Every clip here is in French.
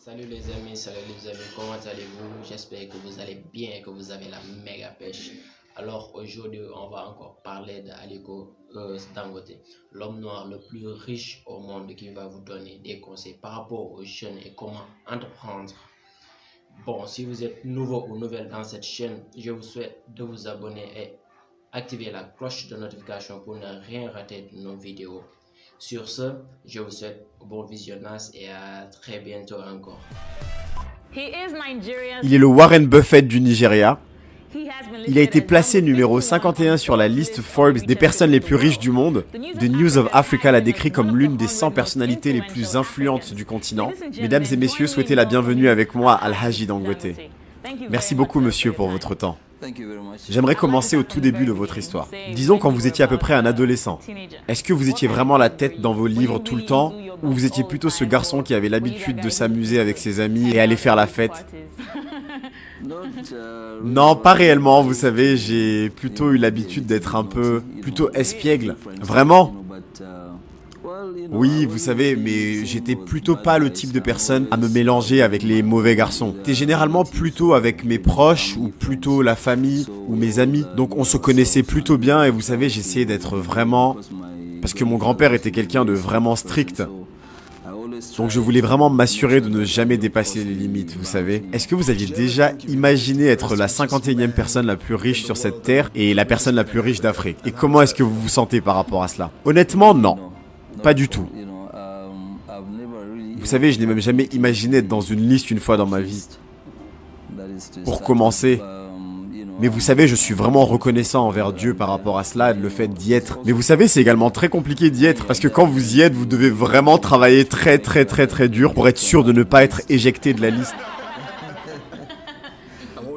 Salut les amis, comment allez-vous? J'espère que vous allez bien et que vous avez la méga pêche. Alors aujourd'hui, on va encore parler d'Aliko Dangote, l'homme noir le plus riche au monde qui va vous donner des conseils par rapport aux jeunes et comment entreprendre. Bon, si vous êtes nouveau ou nouvelle dans cette chaîne, je vous souhaite de vous abonner et activer la cloche de notification pour ne rien rater de nos vidéos. Sur ce, je vous souhaite bon visionnage et à très bientôt encore. Il est le Warren Buffett du Nigeria. Il a été placé numéro 51 sur la liste Forbes des personnes les plus riches du monde. The News of Africa l'a décrit comme l'une des 100 personnalités les plus influentes du continent. Mesdames et messieurs, souhaitez la bienvenue avec moi à Alhaji Dangote. Merci beaucoup monsieur pour votre temps. J'aimerais commencer au tout début de votre histoire. Disons quand vous étiez à peu près un adolescent. Est-ce que vous étiez vraiment la tête dans vos livres tout le temps, ou vous étiez plutôt ce garçon qui avait l'habitude de s'amuser avec ses amis et aller faire la fête? Non, pas réellement, vous savez, j'ai plutôt eu l'habitude d'être un peu plutôt espiègle. Vraiment? Oui, vous savez, mais j'étais plutôt pas le type de personne à me mélanger avec les mauvais garçons. J'étais généralement plutôt avec mes proches, ou plutôt la famille, ou mes amis. Donc on se connaissait plutôt bien, et vous savez, j'essayais d'être vraiment... Parce que mon grand-père était quelqu'un de vraiment strict. Donc je voulais vraiment m'assurer de ne jamais dépasser les limites, vous savez. Est-ce que vous aviez déjà imaginé être la 51e personne la plus riche sur cette terre et la personne la plus riche d'Afrique? Et comment est-ce que vous vous sentez par rapport à cela? Honnêtement, non. Pas du tout. Vous savez, je n'ai même jamais imaginé être dans une liste une fois dans ma vie. Pour commencer. Mais vous savez, je suis vraiment reconnaissant envers Dieu par rapport à cela, le fait d'y être. Mais vous savez, c'est également très compliqué d'y être. Parce que quand vous y êtes, vous devez vraiment travailler très dur pour être sûr de ne pas être éjecté de la liste.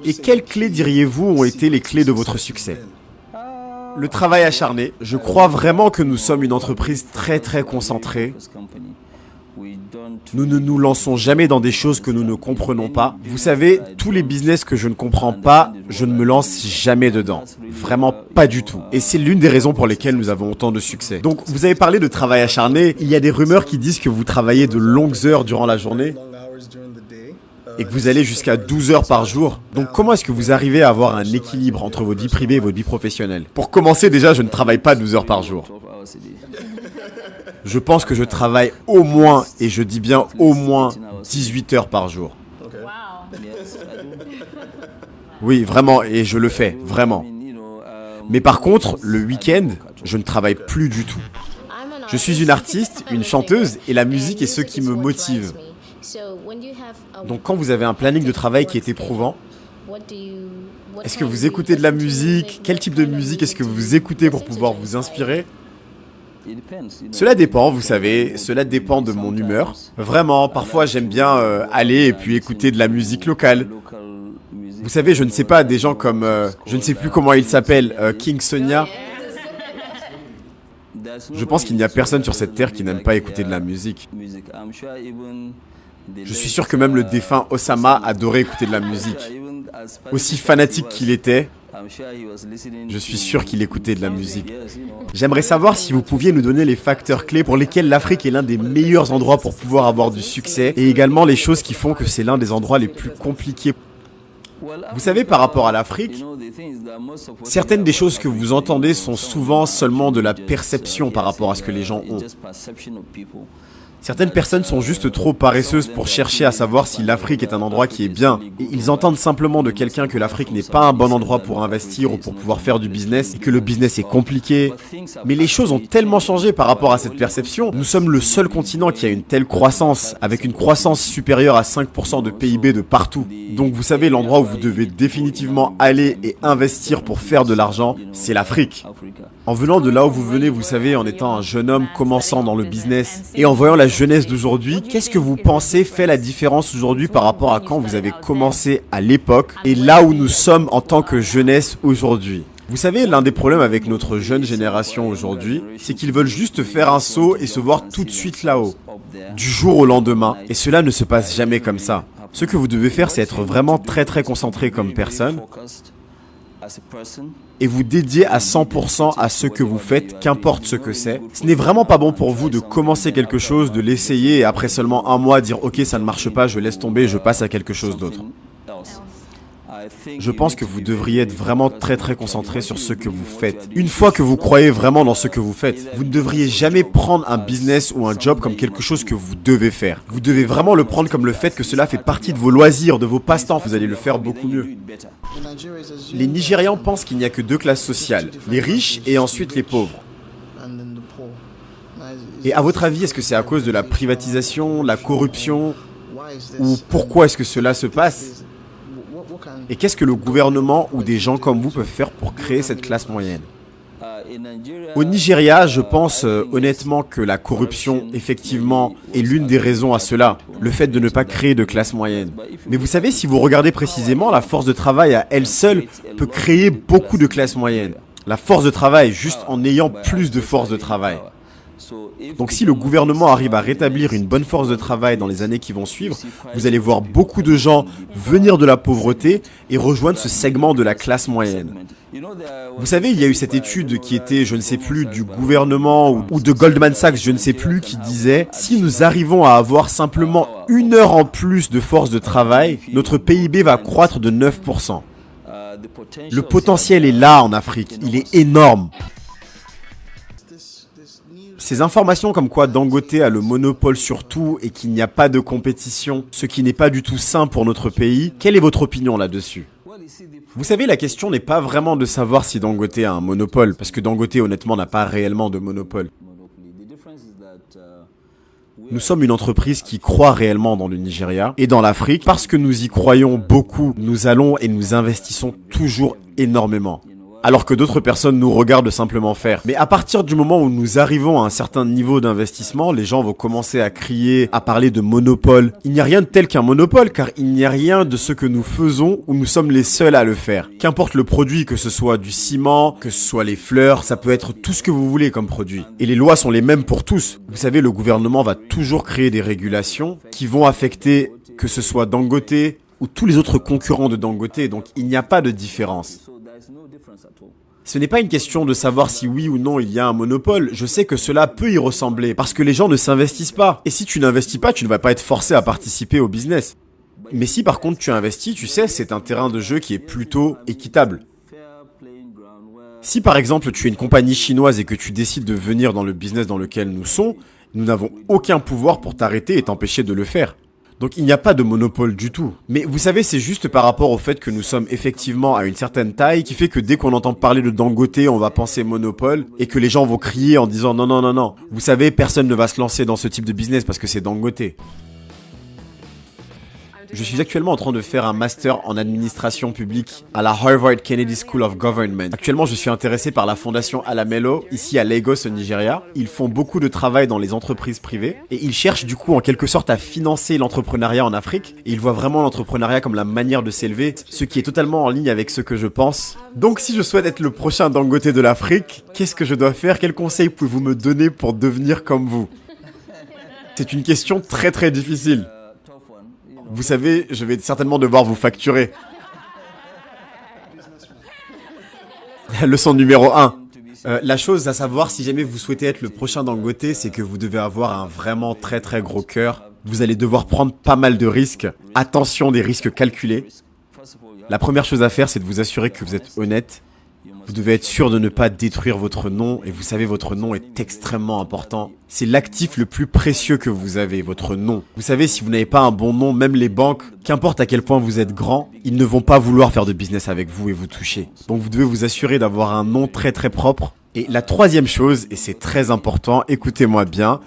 Et quelles clés diriez-vous ont été les clés de votre succès? Le travail acharné. Je crois vraiment que nous sommes une entreprise très concentrée. Nous ne nous lançons jamais dans des choses que nous ne comprenons pas. Vous savez, tous les business que je ne comprends pas, je ne me lance jamais dedans. Vraiment pas du tout. Et c'est l'une des raisons pour lesquelles nous avons autant de succès. Donc, vous avez parlé de travail acharné. Il y a des rumeurs qui disent que vous travaillez de longues heures durant la journée et que vous allez jusqu'à 12 heures par jour. Donc comment est-ce que vous arrivez à avoir un équilibre entre votre vie privée et votre vie professionnelle? Pour commencer, déjà, je ne travaille pas 12 heures par jour. Je pense que je travaille au moins, et je dis bien au moins, 18 heures par jour. Oui, vraiment, et je le fais, vraiment. Mais par contre, le week-end, je ne travaille plus du tout. Je suis une artiste, une chanteuse, et la musique est ce qui me motive. Donc quand vous avez un planning de travail qui est éprouvant, est-ce que vous écoutez de la musique? Quel type de musique est-ce que vous écoutez pour pouvoir vous inspirer? Cela dépend, vous savez, cela dépend de mon humeur. Vraiment, parfois j'aime bien aller et puis écouter de la musique locale. Vous savez, je ne sais pas, des gens comme, je ne sais plus comment il s'appelle, King Sonia. Je pense qu'il n'y a personne sur cette terre qui n'aime pas écouter de la musique. Je suis sûr que même le défunt Osama adorait écouter de la musique. Aussi fanatique qu'il était, je suis sûr qu'il écoutait de la musique. J'aimerais savoir si vous pouviez nous donner les facteurs clés pour lesquels l'Afrique est l'un des meilleurs endroits pour pouvoir avoir du succès et également les choses qui font que c'est l'un des endroits les plus compliqués. Vous savez, par rapport à l'Afrique, certaines des choses que vous entendez sont souvent seulement de la perception par rapport à ce que les gens ont. Certaines personnes sont juste trop paresseuses pour chercher à savoir si l'Afrique est un endroit qui est bien. Et ils entendent simplement de quelqu'un que l'Afrique n'est pas un bon endroit pour investir ou pour pouvoir faire du business et que le business est compliqué. Mais les choses ont tellement changé par rapport à cette perception. Nous sommes le seul continent qui a une telle croissance, avec une croissance supérieure à 5% de PIB de partout. Donc vous savez, l'endroit où vous devez définitivement aller et investir pour faire de l'argent, c'est l'Afrique. En venant de là où vous venez, vous savez, en étant un jeune homme commençant dans le business et en voyant la jeunesse d'aujourd'hui, qu'est-ce que vous pensez fait la différence aujourd'hui par rapport à quand vous avez commencé à l'époque et là où nous sommes en tant que jeunesse aujourd'hui? Vous savez, l'un des problèmes avec notre jeune génération aujourd'hui, c'est qu'ils veulent juste faire un saut et se voir tout de suite là-haut, du jour au lendemain, et cela ne se passe jamais comme ça. Ce que vous devez faire, c'est être vraiment très concentré comme personne et vous dédiez à 100% à ce que vous faites, qu'importe ce que c'est, ce n'est vraiment pas bon pour vous de commencer quelque chose, de l'essayer et après seulement un mois dire ok ça ne marche pas, je laisse tomber, je passe à quelque chose d'autre. Je pense que vous devriez être vraiment très concentré sur ce que vous faites. Une fois que vous croyez vraiment dans ce que vous faites, vous ne devriez jamais prendre un business ou un job comme quelque chose que vous devez faire. Vous devez vraiment le prendre comme le fait que cela fait partie de vos loisirs, de vos passe-temps. Vous allez le faire beaucoup mieux. Les Nigérians pensent qu'il n'y a que deux classes sociales, les riches et ensuite les pauvres. Et à votre avis, est-ce que c'est à cause de la privatisation, la corruption, ou pourquoi est-ce que cela se passe ? Et qu'est-ce que le gouvernement ou des gens comme vous peuvent faire pour créer cette classe moyenne ? Au Nigeria, je pense honnêtement que la corruption, effectivement, est l'une des raisons à cela, le fait de ne pas créer de classe moyenne. Mais vous savez, si vous regardez précisément, la force de travail à elle seule peut créer beaucoup de classes moyennes. La force de travail, juste en ayant plus de force de travail. Donc si le gouvernement arrive à rétablir une bonne force de travail dans les années qui vont suivre, vous allez voir beaucoup de gens venir de la pauvreté et rejoindre ce segment de la classe moyenne. Vous savez, il y a eu cette étude qui était, je ne sais plus, du gouvernement ou de Goldman Sachs, je ne sais plus, qui disait « Si nous arrivons à avoir simplement 1 heure en plus de force de travail, notre PIB va croître de 9%. » Le potentiel est là en Afrique, il est énorme. Ces informations comme quoi Dangote a le monopole sur tout et qu'il n'y a pas de compétition, ce qui n'est pas du tout sain pour notre pays, quelle est votre opinion là-dessus ? Vous savez, la question n'est pas vraiment de savoir si Dangote a un monopole, parce que Dangote honnêtement n'a pas réellement de monopole. Nous sommes une entreprise qui croit réellement dans le Nigeria et dans l'Afrique. Parce que nous y croyons beaucoup, nous allons et nous investissons toujours énormément. Alors que d'autres personnes nous regardent simplement faire. Mais à partir du moment où nous arrivons à un certain niveau d'investissement, les gens vont commencer à crier, à parler de monopole. Il n'y a rien de tel qu'un monopole, car il n'y a rien de ce que nous faisons où nous sommes les seuls à le faire. Qu'importe le produit, que ce soit du ciment, que ce soit les fleurs, ça peut être tout ce que vous voulez comme produit. Et les lois sont les mêmes pour tous. Vous savez, le gouvernement va toujours créer des régulations qui vont affecter que ce soit Dangote ou tous les autres concurrents de Dangote, donc il n'y a pas de différence. Ce n'est pas une question de savoir si oui ou non il y a un monopole, je sais que cela peut y ressembler, parce que les gens ne s'investissent pas. Et si tu n'investis pas, tu ne vas pas être forcé à participer au business. Mais si par contre tu investis, tu sais, c'est un terrain de jeu qui est plutôt équitable. Si par exemple tu es une compagnie chinoise et que tu décides de venir dans le business dans lequel nous sommes, nous n'avons aucun pouvoir pour t'arrêter et t'empêcher de le faire. Donc il n'y a pas de monopole du tout. Mais vous savez, c'est juste par rapport au fait que nous sommes effectivement à une certaine taille qui fait que dès qu'on entend parler de Dangote, on va penser monopole et que les gens vont crier en disant non, non, non, non. Vous savez, personne ne va se lancer dans ce type de business parce que c'est Dangote. Je suis actuellement en train de faire un master en administration publique à la Harvard Kennedy School of Government. Actuellement, je suis intéressé par la fondation Alamelo, ici à Lagos, au Nigeria. Ils font beaucoup de travail dans les entreprises privées et ils cherchent du coup en quelque sorte à financer l'entrepreneuriat en Afrique. Et ils voient vraiment l'entrepreneuriat comme la manière de s'élever, ce qui est totalement en ligne avec ce que je pense. Donc si je souhaite être le prochain Dangote de l'Afrique, qu'est-ce que je dois faire? Quels conseils pouvez-vous me donner pour devenir comme vous? C'est une question très difficile. Vous savez, je vais certainement devoir vous facturer. Leçon numéro 1. La chose à savoir, si jamais vous souhaitez être le prochain Dangote, c'est que vous devez avoir un vraiment très gros cœur. Vous allez devoir prendre pas mal de risques. Attention, des risques calculés. La première chose à faire, c'est de vous assurer que vous êtes honnête. Vous devez être sûr de ne pas détruire votre nom, et vous savez, votre nom est extrêmement important. C'est l'actif le plus précieux que vous avez, votre nom. Vous savez, si vous n'avez pas un bon nom, même les banques, qu'importe à quel point vous êtes grand, ils ne vont pas vouloir faire de business avec vous et vous toucher. Donc vous devez vous assurer d'avoir un nom très propre. Et la troisième chose, et c'est très important, écoutez-moi bien,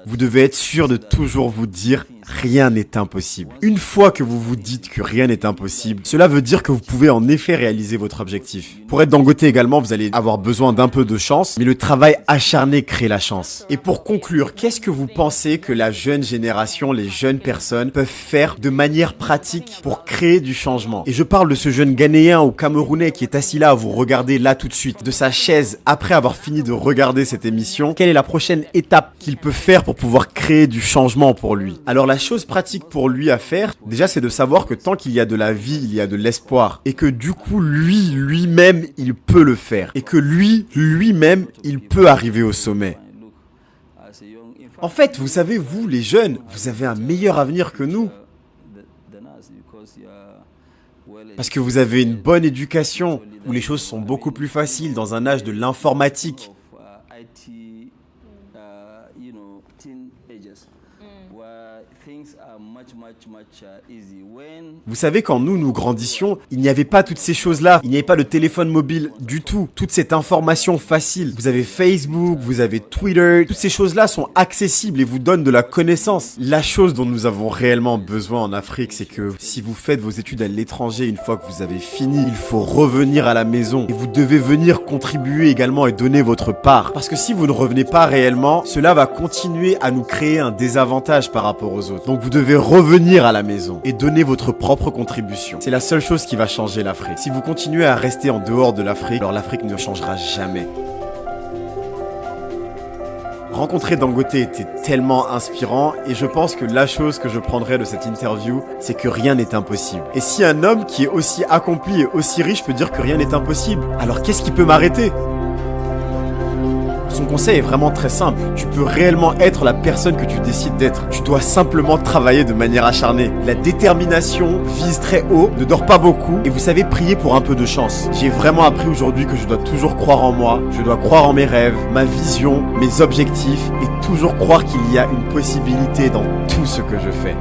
vous devez être sûr de toujours vous dire « rien n'est impossible ». Une fois que vous vous dites que rien n'est impossible, cela veut dire que vous pouvez en effet réaliser votre objectif. Pour être Dangote également, vous allez avoir besoin d'un peu de chance, mais le travail acharné crée la chance. Et pour conclure, qu'est-ce que vous pensez que la jeune génération, les jeunes personnes peuvent faire de manière pratique pour créer du changement? Et je parle de ce jeune Ghanéen ou Camerounais qui est assis là à vous regarder là tout de suite, de sa chaise, après avoir fini de regarder cette émission. Quelle est la prochaine étape qu'il peut faire pour pouvoir créer du changement pour lui? Alors la la chose pratique pour lui à faire, déjà c'est de savoir que tant qu'il y a de la vie, il y a de l'espoir. Et que du coup, lui-même, il peut le faire. Et que lui-même, il peut arriver au sommet. En fait, vous savez, vous, les jeunes, vous avez un meilleur avenir que nous. Parce que vous avez une bonne éducation, où les choses sont beaucoup plus faciles dans un âge de l'informatique. Vous savez, quand nous grandissions, il n'y avait pas toutes ces choses-là. Il n'y avait pas de téléphone mobile du tout. Toute cette information facile. Vous avez Facebook, vous avez Twitter. Toutes ces choses-là sont accessibles et vous donnent de la connaissance. La chose dont nous avons réellement besoin en Afrique, c'est que si vous faites vos études à l'étranger, une fois que vous avez fini, il faut revenir à la maison. Et vous devez venir contribuer également et donner votre part. Parce que si vous ne revenez pas réellement, cela va continuer à nous créer un désavantage par rapport aux autres. Donc vous devez revenir à la maison et donner votre propre contribution. C'est la seule chose qui va changer l'Afrique. Si vous continuez à rester en dehors de l'Afrique, alors l'Afrique ne changera jamais. Rencontrer Dangote était tellement inspirant et je pense que la chose que je prendrais de cette interview, c'est que rien n'est impossible. Et si un homme qui est aussi accompli et aussi riche peut dire que rien n'est impossible, alors qu'est-ce qui peut m'arrêter ? Son conseil est vraiment très simple. Tu peux réellement être la personne que tu décides d'être. Tu dois simplement travailler de manière acharnée. La détermination vise très haut, ne dort pas beaucoup et vous savez prier pour un peu de chance. J'ai vraiment appris aujourd'hui que je dois toujours croire en moi, je dois croire en mes rêves, ma vision, mes objectifs et toujours croire qu'il y a une possibilité dans tout ce que je fais.